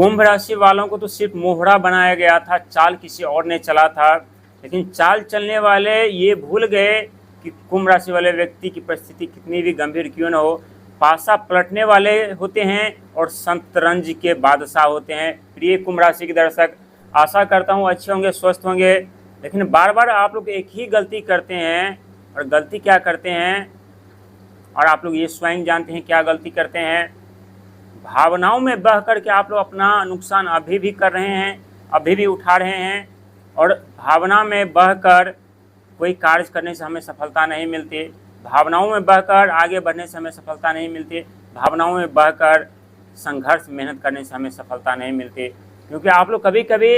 कुंभ राशि वालों को तो सिर्फ मोहरा बनाया गया था, चाल किसी और ने चला था। लेकिन चाल चलने वाले ये भूल गए कि कुंभ राशि वाले व्यक्ति की परिस्थिति कितनी भी गंभीर क्यों न हो, पासा पलटने वाले होते हैं और शतरंज के बादशाह होते हैं। प्रिय कुंभ राशि के दर्शक, आशा करता हूँ अच्छे होंगे, स्वस्थ होंगे। लेकिन बार बार आप लोग एक ही गलती करते हैं, और गलती क्या करते हैं और आप लोग ये स्वयं जानते हैं क्या गलती करते हैं। भावनाओं में बह कर के आप लोग अपना नुकसान अभी भी कर रहे हैं, अभी भी उठा रहे हैं। और भावना में बहकर कोई कार्य करने से हमें सफलता नहीं मिलती, भावनाओं में बहकर आगे बढ़ने से हमें सफलता नहीं मिलती, भावनाओं में बहकर संघर्ष मेहनत करने से हमें सफलता नहीं मिलती। क्योंकि आप लोग कभी कभी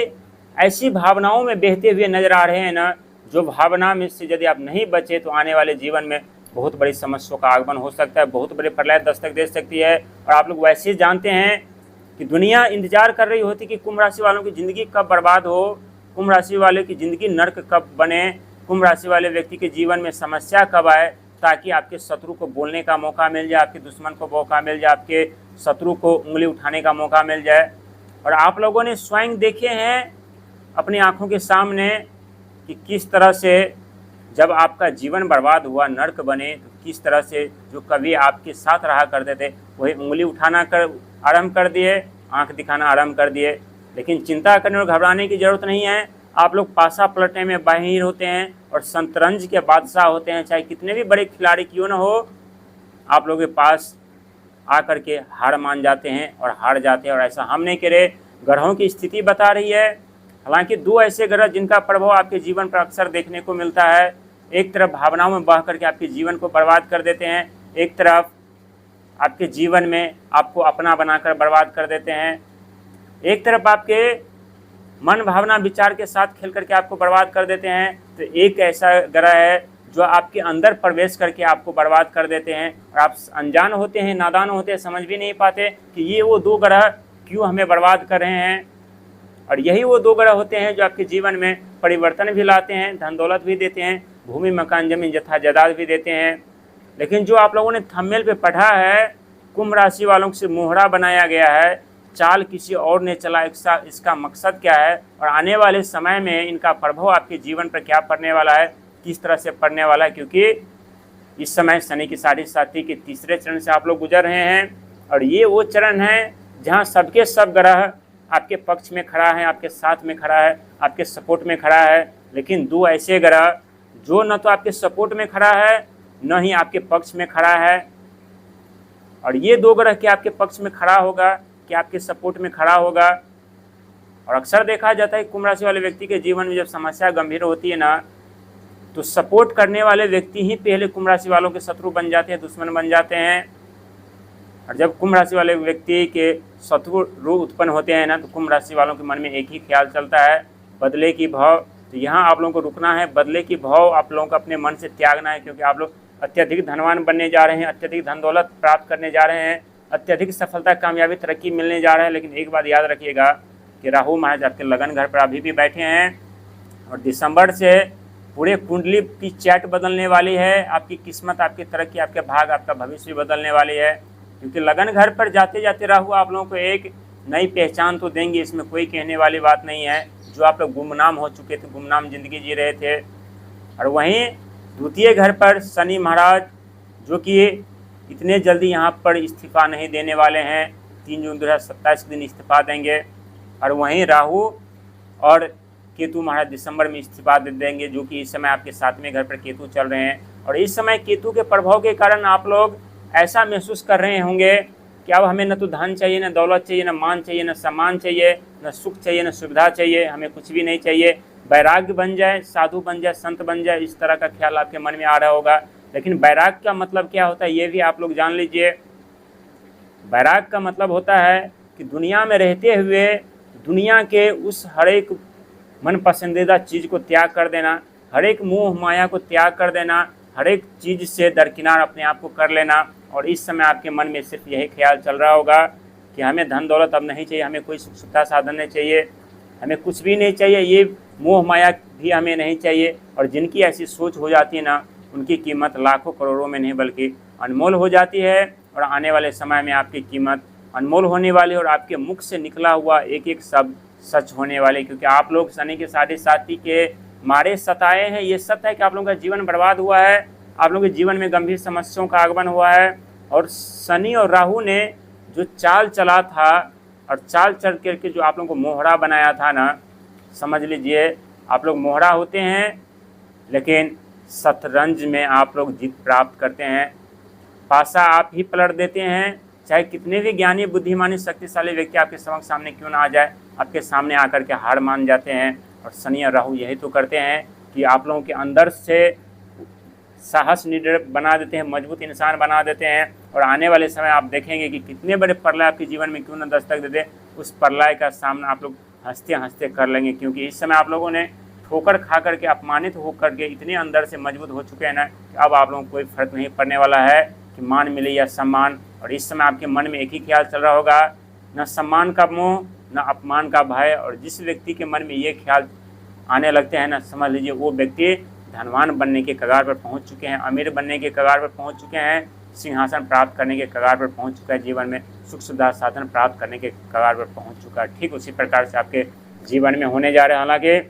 ऐसी भावनाओं में बहते हुए नजर आ रहे हैं ना, जो भावना में से यदि आप नहीं बचे तो आने वाले जीवन में बहुत बड़ी समस्याओं का आगमन हो सकता है, बहुत बड़े प्रलय दस्तक दे सकती है। और आप लोग वैसे ही जानते हैं कि दुनिया इंतजार कर रही होती कि कुंभ राशि वालों की ज़िंदगी कब बर्बाद हो, कुंभ राशि वाले की ज़िंदगी नर्क कब बने, कुंभ राशि वाले व्यक्ति के जीवन में समस्या कब आए, ताकि आपके शत्रु को बोलने का मौका मिल जाए, आपके दुश्मन को मौका मिल जाए, आपके शत्रु को उंगली उठाने का मौका मिल जाए। और आप लोगों ने स्वयं देखे हैं अपनी आंखों के सामने कि किस तरह से जब आपका जीवन बर्बाद हुआ, नर्क बने, तो किस तरह से जो कभी आपके साथ रहा करते थे वही उंगली उठाना आरंभ कर दिए, आंख दिखाना आरंभ कर दिए। लेकिन चिंता करने और घबराने की ज़रूरत नहीं है। आप लोग पासा पलटने में माहिर होते हैं और शतरंज के बादशाह होते हैं। चाहे कितने भी बड़े खिलाड़ी क्यों न हो, आप लोगों के पास आकर के हार मान जाते हैं और हार जाते हैं। और ऐसा हम नहीं करे, ग्रहों की स्थिति बता रही है। हालांकि दो ऐसे ग्रह जिनका प्रभाव आपके जीवन पर अक्सर देखने को मिलता है, एक तरफ भावनाओं में बह करके आपके जीवन को बर्बाद कर देते हैं, एक तरफ आपके जीवन में आपको अपना बनाकर बर्बाद कर देते हैं। एक तरफ आपके मन भावना विचार के साथ खेल करके आपको बर्बाद कर देते हैं, तो एक ऐसा ग्रह है जो आपके अंदर प्रवेश करके आपको बर्बाद कर देते हैं। और आप अनजान होते हैं, नादान होते हैं, समझ भी नहीं पाते कि ये वो दो ग्रह क्यों हमें बर्बाद कर रहे हैं। और यही वो दो ग्रह होते हैं जो आपके जीवन में परिवर्तन भी लाते हैं, धन दौलत भी देते हैं, भूमि मकान जमीन जथा जायदाद भी देते हैं। लेकिन जो आप लोगों ने थंबनेल पे पढ़ा है, कुंभ राशि वालों से मोहरा बनाया गया है, चाल किसी और ने चला, इसका मकसद क्या है और आने वाले समय में इनका प्रभाव आपके जीवन पर क्या पड़ने वाला है, किस तरह से पड़ने वाला है। क्योंकि इस समय शनि की साढ़े साथी के तीसरे चरण से आप लोग गुजर रहे हैं, और ये वो चरण है जहाँ सबके सब ग्रह आपके पक्ष में खड़ा है, आपके साथ में खड़ा है, आपके सपोर्ट में खड़ा है। लेकिन दो ऐसे ग्रह जो न तो आपके सपोर्ट में खड़ा है न ही आपके पक्ष में खड़ा है। और ये दो ग्रह क्या आपके पक्ष में खड़ा होगा, क्या आपके सपोर्ट में खड़ा होगा। और अक्सर देखा जाता है कुंभ राशि वाले व्यक्ति के जीवन में जब समस्या गंभीर होती है ना, तो सपोर्ट करने वाले व्यक्ति ही पहले कुंभ राशि वालों के शत्रु बन जाते हैं, दुश्मन बन जाते हैं। और जब कुंभ राशि वाले व्यक्ति के शत्रु उत्पन्न होते हैं ना, तो कुंभ राशि वालों के मन में एक ही ख्याल चलता है, बदले की भाव। तो यहाँ आप लोगों को रुकना है, बदले की भाव आप लोगों को अपने मन से त्यागना है। क्योंकि आप लोग अत्यधिक धनवान बनने जा रहे हैं, अत्यधिक धन दौलत प्राप्त करने जा रहे हैं, अत्यधिक सफलता कामयाबी तरक्की मिलने जा रहा है। लेकिन एक बात याद रखिएगा कि राहु महाराज आपके लगन घर पर अभी भी बैठे हैं, और दिसंबर से पूरे कुंडली की चैट बदलने वाली है। आपकी किस्मत, आपकी तरक्की, आपके भाग, आपका भविष्य भी बदलने वाली है। क्योंकि लगन घर पर जाते जाते राहु आप लोगों को एक नई पहचान तो देंगे, इसमें कोई कहने वाली बात नहीं है। जो आप लोग गुमनाम हो चुके थे, गुमनाम जिंदगी जी रहे थे। और वहीं द्वितीय घर पर शनि महाराज, जो कि इतने जल्दी यहाँ पर इस्तीफा नहीं देने वाले हैं, 3 जून 2027 दिन इस्तीफा देंगे। और वहीं राहु और केतु महाराज दिसंबर में इस्तीफा दे देंगे, जो कि इस समय आपके 7वें घर पर केतु चल रहे हैं। और इस समय केतु के प्रभाव के कारण आप लोग ऐसा महसूस कर रहे होंगे कि अब हमें न तो धन चाहिए, न दौलत चाहिए, न मान चाहिए, न सम्मान चाहिए, न सुख चाहिए, न सुविधा चाहिए, हमें कुछ भी नहीं चाहिए। वैराग्य बन जाए, साधु बन जाए, संत बन जाए, इस तरह का ख्याल आपके मन में आ रहा होगा। लेकिन वैराग्य का मतलब क्या होता है ये भी आप लोग जान लीजिए। वैराग्य का मतलब होता है कि दुनिया में रहते हुए दुनिया के उस हर एक मन पसंदीदा चीज़ को त्याग कर देना, हर एक मोह माया को त्याग कर देना, हर एक चीज़ से दरकिनार अपने आप को कर लेना। और इस समय आपके मन में सिर्फ यही ख्याल चल रहा होगा कि हमें धन दौलत अब नहीं चाहिए, हमें कोई सुख सुविधा साधन नहीं चाहिए, हमें कुछ भी नहीं चाहिए, ये मोह माया भी हमें नहीं चाहिए। और जिनकी ऐसी सोच हो जाती है ना, उनकी कीमत लाखों करोड़ों में नहीं बल्कि अनमोल हो जाती है। और आने वाले समय में आपकी कीमत अनमोल होने वाले और आपके मुख से निकला हुआ एक एक शब्द सच होने वाले, क्योंकि आप लोग शनि के साढ़े साथी के मारे सताए हैं। ये सत्य है कि आप लोगों का जीवन बर्बाद हुआ है, आप लोगों के जीवन में गंभीर समस्याओं का आगमन हुआ है। और शनि और राहु ने जो चाल चला था और चाल चल करके जो आप लोगों को मोहरा बनाया था ना, समझ लीजिए आप लोग मोहरा होते हैं, लेकिन शतरंज में आप लोग जीत प्राप्त करते हैं। पासा आप ही पलट देते हैं, चाहे कितने भी ज्ञानी बुद्धिमानी शक्तिशाली व्यक्ति आपके समक्ष सामने क्यों ना आ जाए, आपके सामने आकर के हार मान जाते हैं। और शनि और राहु यही तो करते हैं कि आप लोगों के अंदर से साहस निडर बना देते हैं, मजबूत इंसान बना देते हैं। और आने वाले समय आप देखेंगे कि कितने बड़े प्रलय आपके जीवन में क्यों न दस्तक दे दे, उस प्रलय का सामना आप लोग हंसते हंसते कर लेंगे। क्योंकि इस समय आप लोगों ने ठोकर खा करके अपमानित होकर के इतने अंदर से मजबूत हो चुके हैं ना कि अब आप लोगों को कोई फर्क नहीं पड़ने वाला है कि मान मिले या सम्मान। और इस समय आपके मन में एक ही ख्याल चल रहा होगा, न सम्मान का मोह न अपमान का भय। और जिस व्यक्ति के मन में ये ख्याल आने लगते हैं ना, समझ लीजिए वो व्यक्ति धनवान बनने के कगार पर पहुंच चुके हैं, अमीर बनने के कगार पर पहुंच चुके हैं, सिंहासन प्राप्त करने के कगार पर पहुंच चुका है, जीवन में सुख सुविधा साधन प्राप्त करने के कगार पर पहुंच चुका है। ठीक उसी प्रकार से आपके जीवन में होने जा रहे हैं। हालांकि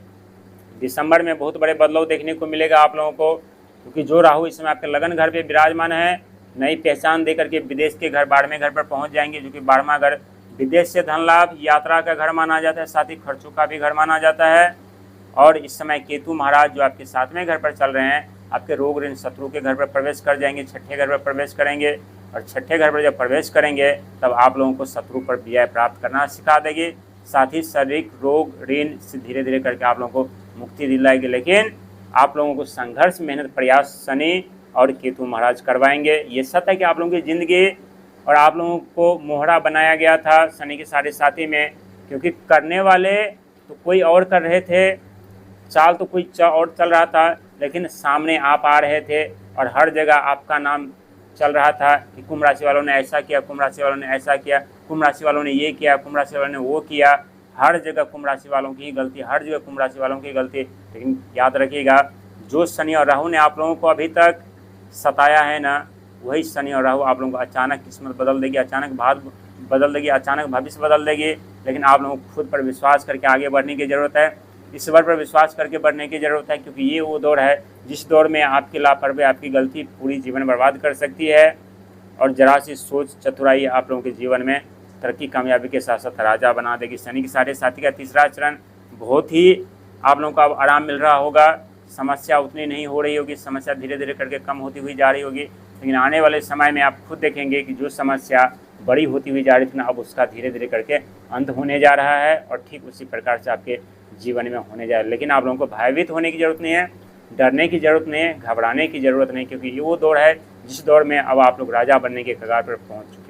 दिसंबर में बहुत बड़े बदलाव देखने को मिलेगा आप लोगों को, क्योंकि जो राहु इस समय आपके लगन घर पर विराजमान है, नई पहचान दे करके विदेश के घर 12वें घर पर पहुँच जाएंगे, जो कि 12वां घर विदेश से धन लाभ यात्रा का घर माना जाता है, साथ ही खर्चों का भी घर माना जाता है। और इस समय केतु महाराज जो आपके 7वें घर पर चल रहे हैं, आपके रोग ऋण शत्रु के घर पर प्रवेश कर जाएंगे, 6ठे घर पर प्रवेश करेंगे। और 6ठे घर पर जब प्रवेश करेंगे तब आप लोगों को शत्रु पर विजय प्राप्त करना सिखा देंगे, साथ ही शारीरिक रोग ऋण से धीरे धीरे करके आप लोगों को मुक्ति दिलाएगी। लेकिन आप लोगों को संघर्ष मेहनत प्रयास शनि और केतु महाराज करवाएंगे। ये सत्य है कि आप लोगों की जिंदगी और आप लोगों को मोहरा बनाया गया था शनि के साढ़े साथी में, क्योंकि करने वाले तो कोई और कर रहे थे, चाल तो कोई और चल रहा था, लेकिन सामने आप आ रहे थे और हर जगह आपका नाम चल रहा था कि कुंभ राशि वालों ने ऐसा किया, कुंभ राशि वालों ने ऐसा किया, कुंभ राशि वालों ने ये किया, कुंभ राशि वालों ने वो किया। हर जगह कुंभ राशि वालों की ही गलती, हर जगह कुंभ राशि वालों की गलती। लेकिन याद रखिएगा, जो शनि और राहु ने आप लोगों को अभी तक सताया है ना, वही शनि और राहु आप लोगों को अचानक किस्मत बदल देगी, अचानक भाग्य बदल देगी, अचानक भविष्य बदल देगी। लेकिन आप लोगों को खुद पर विश्वास करके आगे बढ़ने की ज़रूरत है, ईश्वर पर विश्वास करके बढ़ने की ज़रूरत है, क्योंकि ये वो दौर है जिस दौर में आपकी लापरवाही, आपकी गलती पूरी जीवन बर्बाद कर सकती है। और जरा सी सोच चतुराई आप लोगों के जीवन में तरक्की कामयाबी के साथ साथ राजा बना देगी। शनि के साढ़े साथी का तीसरा चरण बहुत ही आप लोगों को अब आराम मिल रहा होगा, समस्या उतनी नहीं हो रही होगी, समस्या धीरे धीरे करके कम होती हुई जा रही होगी। लेकिन आने वाले समय में आप खुद देखेंगे कि जो समस्या बड़ी होती हुई जा रही थी ना, अब उसका धीरे धीरे करके अंत होने जा रहा है। और ठीक उसी प्रकार से आपके जीवन में होने जा रहा है। लेकिन आप लोगों को भयभीत होने की ज़रूरत नहीं है, डरने की ज़रूरत नहीं है, घबराने की ज़रूरत नहीं, क्योंकि ये वो दौर है जिस दौर में अब आप लोग राजा बनने के कगार पर पहुँच चुके हैं।